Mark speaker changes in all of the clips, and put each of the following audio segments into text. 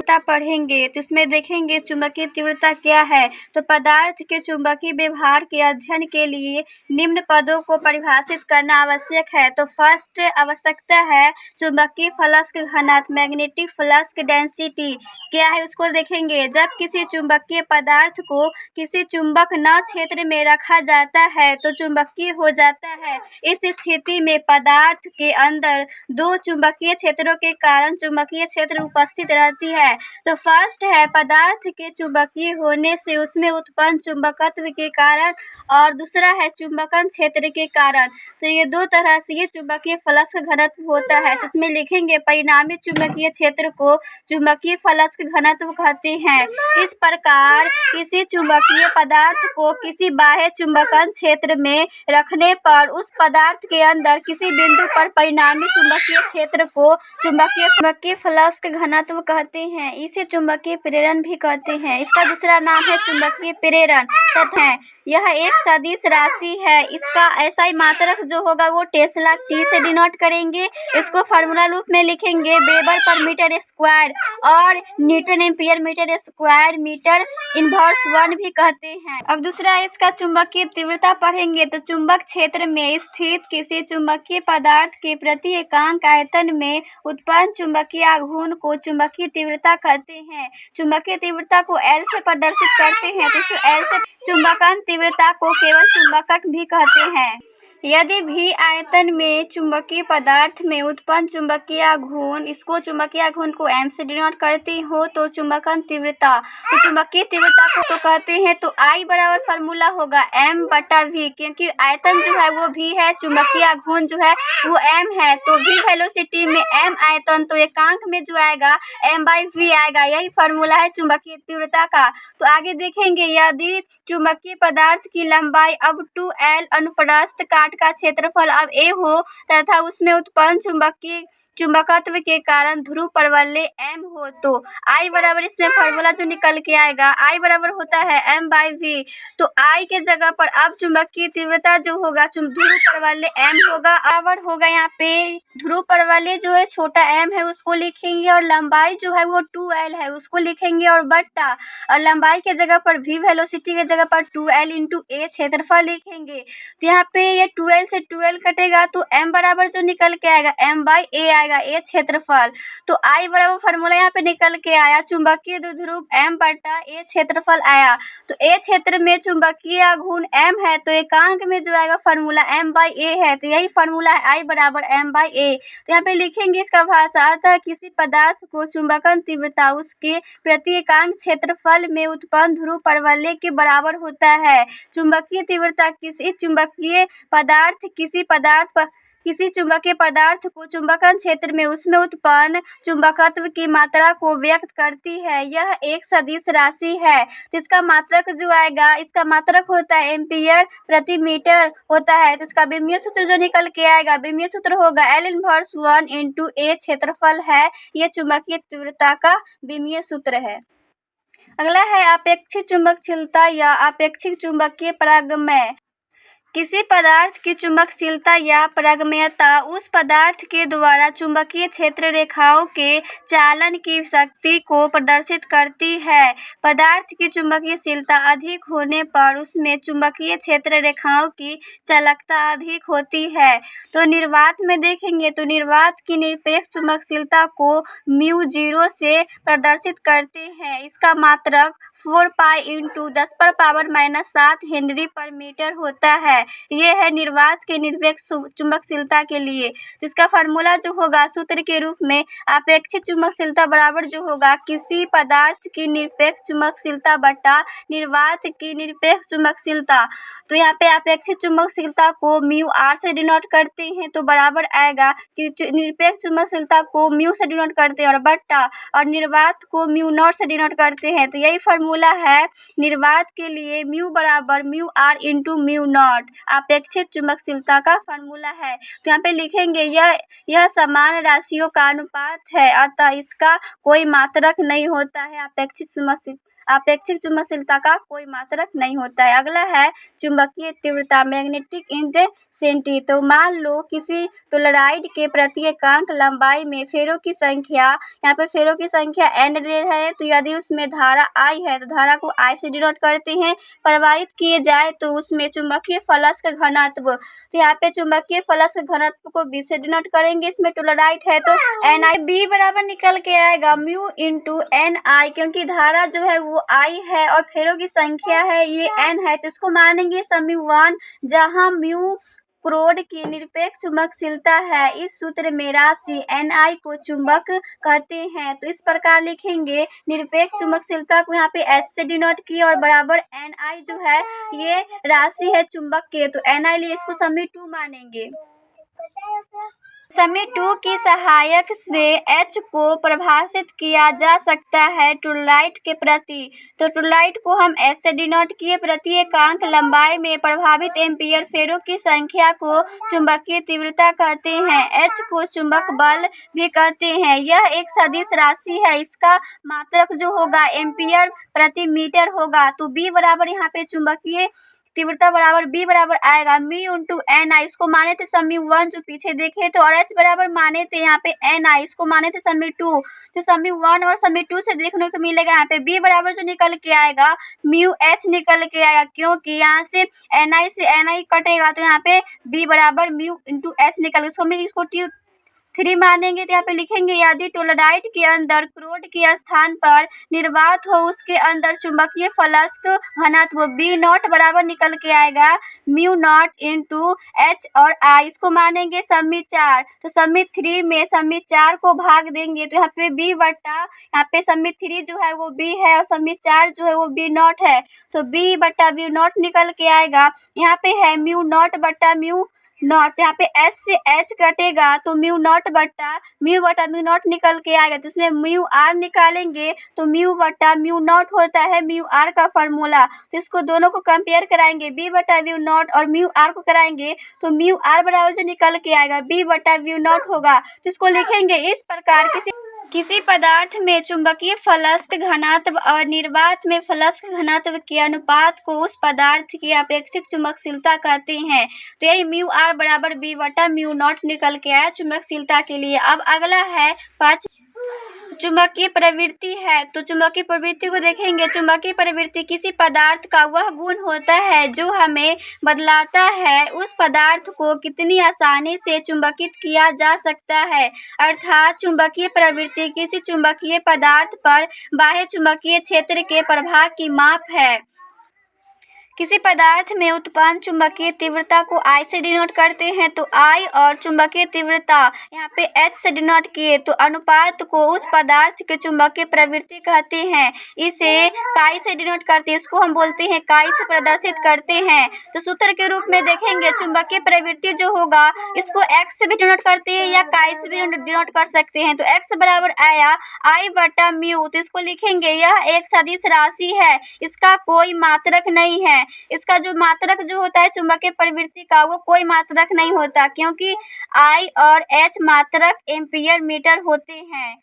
Speaker 1: तीव्रता पढ़ेंगे तो इसमें देखेंगे चुंबकीय तीव्रता क्या है। तो पदार्थ के चुंबकीय व्यवहार के अध्ययन के लिए निम्न पदों को परिभाषित करना आवश्यक है। तो फर्स्ट आवश्यकता है चुंबकीय फ्लक्स घनत्व, मैग्नेटिक फ्लक्स डेंसिटी क्या है उसको देखेंगे। जब किसी चुंबकीय पदार्थ को किसी चुंबक न क्षेत्र में रखा जाता है तो चुंबकीय हो जाता है। इस स्थिति में पदार्थ के अंदर दो चुंबकीय क्षेत्रों के कारण चुंबकीय क्षेत्र उपस्थित रहती है। तो फर्स्ट है पदार्थ के चुंबकीय होने से उसमें उत्पन्न चुंबकत्व के कारण, और दूसरा है चुंबकन क्षेत्र के कारण। तो ये दो तरह से ये चुंबकीय फ्लक्स घनत्व होता है। तो इसमें लिखेंगे परिणामी चुंबकीय क्षेत्र को चुंबकीय फ्लक्स घनत्व कहते हैं। इस प्रकार किसी चुंबकीय पदार्थ को किसी बाह्य चुंबकन क्षेत्र में रखने पर उस पदार्थ के अंदर किसी बिंदु पर परिणामी चुंबकीय क्षेत्र को चुंबकीय फ्लक्स घनत्व कहते हैं। इसे चुंबकीय प्रेरण भी कहते हैं। इसका दूसरा नाम है चुंबकीय प्रेरण तथा यह एक सदिश राशि है। इसका एसआई मात्रक जो होगा वो टेस्ला टी से डिनोट करेंगे। इसको फार्मूला रूप में लिखेंगे वेबर पर मीटर स्क्वायर और newton ampere metre square metre inverse 1 भी कहते हैं। अब दूसरा इसका चुंबकीय तीव्रता पढ़ेंगे। तो चुंबक क्षेत्र में स्थित किसी चुंबकीय पदार्थ के प्रति एकांक आयतन में उत्पन्न चुंबकीय आघूर्ण को चुंबकीय तीव्रता कहते हैं। चुंबकीय तीव्रता को एल से प्रदर्शित करते हैं। तो एल से चुंबकन तीव्रता को केवल चुंबकक भी कहते हैं। यदि भी आयतन में चुंबकीय पदार्थ में उत्पन्न चुंबकीय आघूर्ण, इसको चुंबकीय आघूर्ण को m से डिनोट करती हो तो चुंबकन तीव्रता, तो चुंबकीय तीव्रता को तो कहते हैं। तो I बराबर फार्मूला होगा m/v, क्योंकि आयतन जो है वो v है, चुंबकीय आघूर्ण जो है वो m है। तो v वेलोसिटी में m आयतन, तो एकांक में जो आएगा m/v आएगा। यही फार्मूला है चुंबकीय तीव्रता का। तो आगे देखेंगे यदि चुंबकीय पदार्थ की लंबाई अब 2l अनुप्रस्थ काट का क्षेत्रफल अब a हो तथा उसमें उत्पन्न चुंबकत्व के कारण ध्रुव परवलय m हो तो I बराबर इसमें फार्मूला जो निकल के आएगा I बराबर होता है m/v। तो I के जगह पर अब चुंबकीय तीव्रता जो होगा ध्रुव परवलय m होगा। बराबर होगा यहाँ पे ध्रुव परवलय जो है छोटा m है उसको लिखेंगे और लंबाई जो है वो 2l है उसको लिखेंगे और बट्टा, और लंबाई के जगह पर v वेलोसिटी के जगह पर 2l इंटू a क्षेत्रफल लिखेंगे। तो यहाँ पे ये 2l से 2l कटेगा तो m बराबर जो निकल के आएगा m/a आएगा, a क्षेत्रफल। तो I बराबर फार्मूला यहाँ पे निकल के आया चुंबकीय द्विध्रुव m/a क्षेत्रफल आया। तो a क्षेत्र में चुंबकीय आघूर्ण m है तो एकांक में जो आएगा फार्मूला m/a है। तो यही फार्मूला है I बराबर m/a। तो यहाँ पे लिखेंगे इसका भाषा, अतः किसी पदार्थ को चुंबकन तीव्रता उसके प्रति एकांक क्षेत्रफल में उत्पन्न ध्रुव परवलय के बराबर होता है। चुंबकीय तीव्रता किसी चुंबकीय पदार्थ को चुंबकन क्षेत्र में उसमें उत्पन्न चुंबकत्व की मात्रा को व्यक्त करती है। यह एक सदिश राशि है। तो इसका मात्रक जो आएगा, इसका मात्रक होता है एम्पियर प्रति मीटर होता है। तो इसका विमीय सूत्र जो निकल के आएगा, विमीय सूत्र होगा L इनवर्स 1 इंटू a क्षेत्रफल है। यह चुंबकीय तीव्रता का विमीय सूत्र है। अगला है अपेक्षित चुंबकशीलता या अपेक्षित चुंबकीय पारगम्य। किसी पदार्थ की चुंबकशीलता या पारगम्यता उस पदार्थ के द्वारा चुंबकीय क्षेत्र रेखाओं के चालन की शक्ति को प्रदर्शित करती है। पदार्थ की चुंबकीयशीलता अधिक होने पर उसमें चुंबकीय क्षेत्र रेखाओं की चालकता अधिक होती है। तो निर्वात में देखेंगे तो निर्वात की निरपेक्ष चुंबकशीलता को μ0 से प्रदर्शित करते हैं। इसका मात्रक 4 पाई इंटू 10⁻⁻7 हेनरी पर मीटर होता है। ये है निर्वात के निरपेक्ष चुंबकशीलता के लिए। इसका फार्मूला जो होगा सूत्र के रूप में अपेक्षित चुंबकशीलता बराबर जो होगा किसी पदार्थ की निरपेक्ष चुंबकशीलता बटा निर्वात की निरपेक्ष चुंबकशीलता। तो यहाँ पे अपेक्षित चुंबकशीलता को μr से डिनोट करते हैं तो बराबर आएगा कि निरपेक्ष चुंबकशीलता को μ से डिनोट करते हैं और बट्टा, और निर्वात को μ0 से डिनोट करते हैं। तो यही फार्मूला है निर्वात के लिए μ बराबर μr इंटू μ0 अपेक्षित चुंबकशीलता का फार्मूला है। तो यहाँ पे लिखेंगे यह समान राशियों का अनुपात है, अतः इसका कोई मात्रक नहीं होता है अपेक्षिक चुंबकशीलता का कोई मात्रक नहीं होता है। अगला है चुंबकीय तीव्रता, मैग्नेटिक इंटेंसिटी। तो मान लो किसी टोरॉइड के प्रति एकांक लंबाई में फेरों की संख्या, यहाँ पे फेरों की संख्या n है, तो यदि उसमें धारा I है तो धारा को I से डिनोट करते हैं। प्रवाहित किए जाए तो उसमें चुंबकीय फ्लक्स का घनत्व, तो यहाँ पे चुंबकीय फ्लक्स के घनत्व को B से डिनोट करेंगे। इसमें टोरॉइड है तो NI, B बराबर निकल के आएगा म्यू इंटू NI, क्योंकि धारा जो है वो I है और फेरों की संख्या है ये N है, तो इसको मानेंगे सम्यु1, जहाँ म्यू क्रोड की निरपेक्ष चुंबकशीलता है। इस सूत्र में राशि NI को चुंबक कहते हैं। तो इस प्रकार लिखेंगे, निरपेक्ष चुंबकशीलता को यहाँ पे H से डिनोट किए और बराबर NI जो है ये राशि है चुंबक के, तो NI लिए इसको सम्यु2 मानेंगे। सम्यु2 की सहायक में H को परिभाषित किया जा सकता है टोरॉइड के प्रति। तो टोरॉइड को हम S से डिनोट किए, प्रति एकांक लंबाई में प्रभावित एम्पीयर फेरों की संख्या को चुंबकीय तीव्रता कहते हैं। H को चुंबक बल भी कहते हैं। यह एक सदिश राशि है, इसका मात्रक जो होगा एम्पीयर प्रति मीटर होगा। तो B बराबर यहाँ पे चुंबकीय तीव्रता बराबर B बराबर आएगा म्यू इंटू NI, इसको माने थे सम्यु1 जो पीछे देखे तो, और H बराबर माने थे यहाँ पे NI, इसको माने थे सम्यु2। तो सम्यु1 और सम्यु2 से देखने को मिलेगा यहाँ पे B बराबर जो निकल के आएगा म्यू H निकल के आएगा, क्योंकि यहाँ से NI कटेगा तो यहाँ पे B बराबर म्यू इंटू H निकल, इसको 3 मानेंगे। तो यहाँ पे लिखेंगे, यदि टोरॉइड के अंदर क्रोड के स्थान पर निर्वात हो उसके अंदर चुंबकीय फ्लक्स घनत्व B नॉट बराबर निकल के आएगा म्यू नॉट इंटू H और I, इसको मानेंगे सम्यु4। तो सम्यु3 में सम्यु4 को भाग देंगे तो यहाँ पे B बट्टा, यहाँ पे सम्यु3 जो है वो B है और सम्यु4 जो है वो B नॉट है, तो B बट्टा B नॉट निकल के आएगा। यहाँ पे है म्यू नॉट बट्टा म्यू नॉट, यहाँ पे H से H कटेगा तो म्यू नॉट बट्टा म्यू नॉट निकल के आएगा। तो इसमें म्यू R निकालेंगे तो म्यू बट्टा म्यू नॉट होता है म्यू R का फॉर्मूला। तो इसको दोनों को कंपेयर कराएंगे, B बट्टा म्यू नॉट और म्यू R को कराएंगे तो म्यू R बराबर जो निकल के आएगा B बट्टा म्यू नॉट होगा। तो इसको लिखेंगे इस प्रकार, किसी पदार्थ में चुंबकीय फ्लक्स घनत्व और निर्वात में फ्लक्स घनत्व के अनुपात को उस पदार्थ की अपेक्षिक चुंबकशीलता कहते हैं। तो यही म्यू R बराबर B बटा म्यू नॉट निकल के आया चुंबकशीलता के लिए। अब अगला है 5 चुंबकीय प्रवृत्ति है। तो चुंबकीय प्रवृत्ति को देखेंगे। चुंबकीय प्रवृत्ति किसी पदार्थ का वह गुण होता है जो हमें बदलाता है उस पदार्थ को कितनी आसानी से चुंबकित किया जा सकता है। अर्थात चुंबकीय प्रवृत्ति किसी चुंबकीय पदार्थ पर बाह्य चुंबकीय क्षेत्र के प्रभाव की माप है। किसी पदार्थ में उत्पन्न चुंबकीय तीव्रता को I से डिनोट करते हैं, तो I और चुंबकीय तीव्रता यहाँ पे H से डिनोट किए तो अनुपात को उस पदार्थ के चुंबकीय प्रवृत्ति कहते हैं। इसे काई से डिनोट करते हैं, इसको हम बोलते हैं काई से प्रदर्शित करते हैं। तो सूत्र के रूप में देखेंगे चुंबकीय प्रवृत्ति जो होगा इसको X से भी डिनोट करते हैं या काई से भी डिनोट कर सकते हैं। तो X बराबर आया I बटा म्यू। तो इसको लिखेंगे यह एक सदिश राशि है, इसका कोई मात्रक नहीं है। इसका जो मात्रक जो होता है चुंबकीय प्रवृत्ति का वो कोई मात्रक नहीं होता, क्योंकि I और H मात्रक एम्पीयर मीटर होते हैं।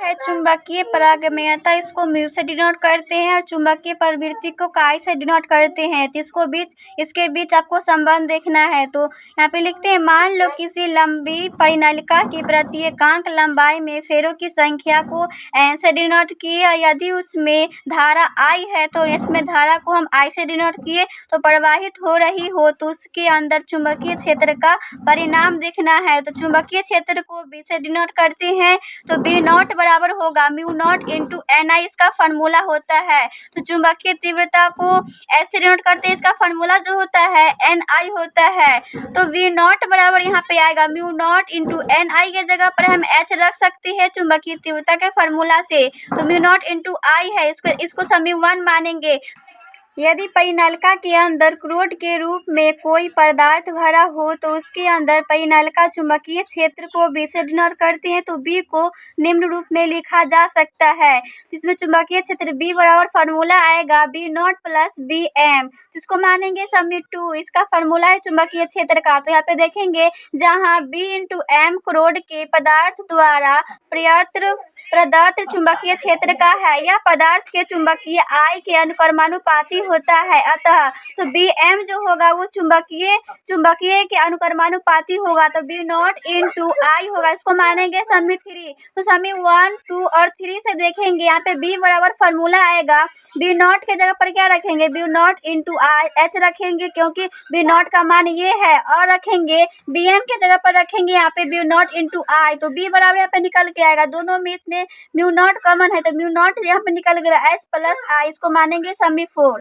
Speaker 1: है चुंबकीय पारगम्यता, इसको म्यू से डिनोट करते हैं और चुंबकीय प्रवृत्ति को काई से डिनोट करते हैं। तो इसके बीच आपको संबंध देखना है। तो यहाँ पे लिखते हैं, मान लो किसी लंबी परिनलिका की प्रति एकांक लंबाई में फेरों की संख्या को n से डिनोट किए। यदि उसमें धारा I है तो इसमें धारा को हम I से डिनोट किए तो प्रवाहित हो रही हो तो उसके अंदर चुंबकीय क्षेत्र का परिणाम देखना है। तो चुंबकीय क्षेत्र को B से डिनोट करते हैं तो B नॉट बराबर होगा म्यू नॉट इंटू NI, इसका फॉर्मूला होता है। तो चुंबकीय तीव्रता को S से डिनोट करते हैं, इसका फॉर्मूला जो होता है NI होता है। तो V नॉट बराबर यहाँ पे आएगा म्यू नॉट इंटू NI के जगह पर हम H रख सकते हैं चुंबकीय तीव्रता के फॉर्मूला से। तो म्यू नॉट इंटू I है, इसको सम्यु1 मानेंगे। यदि परिनलिका के अंदर क्रोड के रूप में कोई पदार्थ भरा हो तो उसके अंदर परिनलिका चुंबकीय क्षेत्र को B से डिनोट करते हैं। तो B को निम्न रूप में लिखा जा सकता है। इसमें चुंबकीय क्षेत्र B बराबर फार्मूला आएगा B0 प्लस BM, जिसको मानेंगे समीट 2। इसका फार्मूला है चुंबकीय क्षेत्र का। तो यहाँ पे देखेंगे जहाँ B इंटू M क्रोड के पदार्थ द्वारा प्रदत्त चुंबकीय क्षेत्र का है। यह पदार्थ के चुंबकीय I के अनुक्रमानुपाती होता है। अतः तो Bm जो होगा वो चुंबकीय के अनुक्रमानुपाती होगा। तो B0 इंटू I होगा। इसको मानेंगे समी 3। तो समी 1, 2 और 3 से देखेंगे यहाँ पे B बराबर फार्मूला आएगा। B0 के जगह पर क्या रखेंगे? B0 इंटू H रखेंगे क्योंकि B0 का मान ये है, और रखेंगे Bm के जगह पर रखेंगे यहाँ पे B0 इंटू I। तो B बराबर यहाँ पे निकल के आएगा। दोनों में इसमें म्यू नॉट कॉमन है तो म्यू नॉट यहाँ पे निकल गया H प्लस I। इसको मानेंगे समी 4।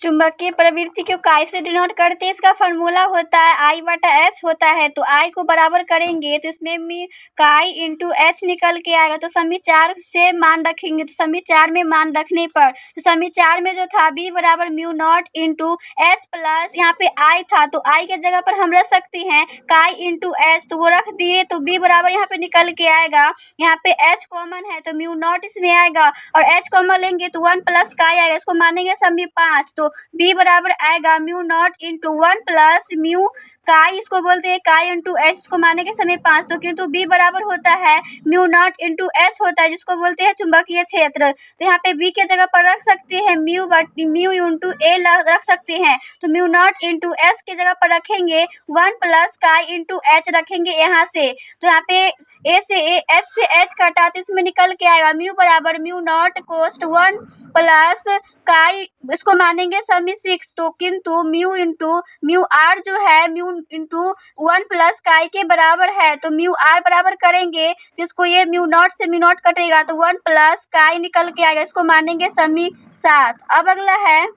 Speaker 1: चुंबकीय प्रवृत्ति को काय से डिनोट करते हैं? इसका फार्मूला होता है I बटा H होता है। तो I को बराबर करेंगे तो इसमें काय इंटू H निकल के आएगा। तो समी 4 से मान रखेंगे। तो समी 4 में मान रखने पर तो समी 4 में जो था B बराबर mu naught into H plus यहाँ पे I था। तो I के जगह पर हम रख सकते हैं काय इंटू H। तो वो रख दिए तो B बराबर यहाँ पे निकल के आएगा। यहाँ पे H कॉमन है तो म्यू नॉट इसमें आएगा, और H कॉमन लेंगे तो 1 प्लस काय आएगा। इसको मानेंगे समी 5। तो B बराबर आएगा mu naught into 1 plus mu काय, इसको बोलते हैं काय इंटू H। इसको मानेंगे समय 5। तो किंतु B बराबर होता है म्यू नॉट इंटू H होता है, जिसको बोलते हैं चुंबकीय क्षेत्र। तो यहाँ पे B के जगह पर रख सकते हैं म्यू इंटू A रख सकते हैं। तो म्यू नॉट इंटू S के जगह पर रखेंगे 1 प्लस काय इंटू H रखेंगे यहाँ से। तो यहाँ पे A से H से H कटा तो इसमें निकल के आएगा म्यू बराबर म्यू नॉट कोस्ट 1 प्लस काय, इसको मानेंगे समी 6। तो किंतु म्यू इंटू म्यू आर जो है म्यू इंटू 1 प्लस काय के बराबर है। तो म्यू आर बराबर करेंगे तो इसको ये म्यू नॉट से म्यू नॉट कटेगा तो 1 प्लस काय निकल के आएगा। इसको मानेंगे समी 7। अब अगला है